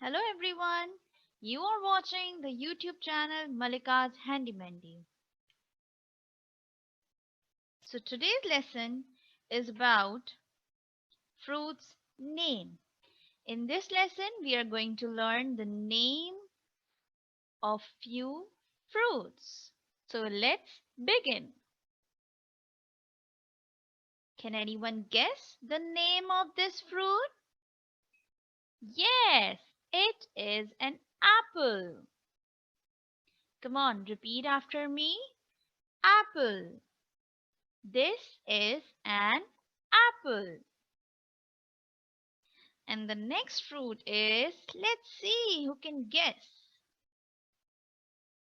Hello everyone. You are watching the YouTube channel Maleka's Handymandy. So today's lesson is about fruits name. In this lesson we are going to learn the name of few fruits. So let's begin. Can anyone guess the name of this fruit? Yes, it is an apple. Come on, repeat after me. Apple. This is an apple. And the next fruit is, let's see who can guess.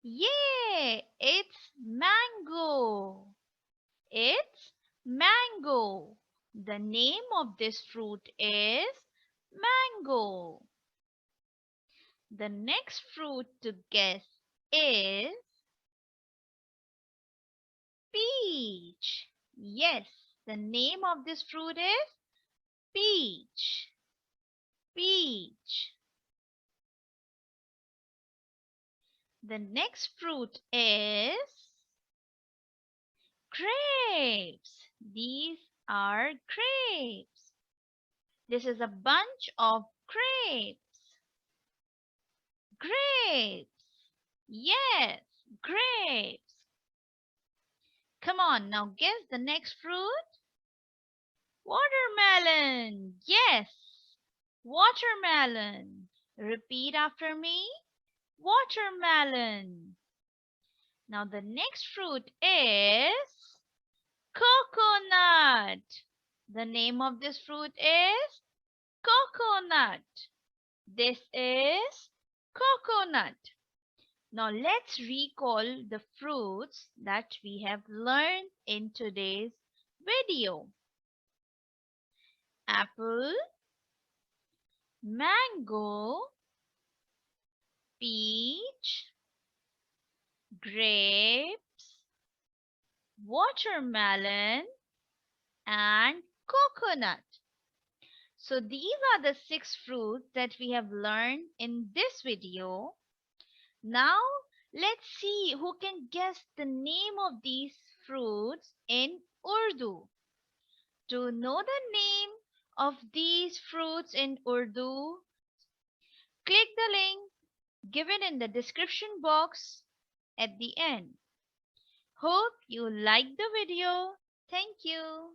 Yay! It's mango. It's mango. The name of this fruit is mango. The next fruit to guess is peach. Yes, the name of this fruit is peach. Peach. The next fruit is grapes. These are grapes. This is a bunch of grapes. Grapes. Yes, grapes. Come on, now guess the next fruit. Watermelon. Yes, watermelon. Repeat after me. Watermelon. Now the next fruit is coconut. The name of this fruit is coconut. This is coconut. Now let's recall the fruits that we have learned in today's video. Apple, mango, peach, grapes, watermelon, and coconut. So these are the 6 fruits that we have learned in this video. Now let's see who can guess the name of these fruits in Urdu. To know the name of these fruits in Urdu, click the link given in the description box at the end. Hope you liked the video. Thank you.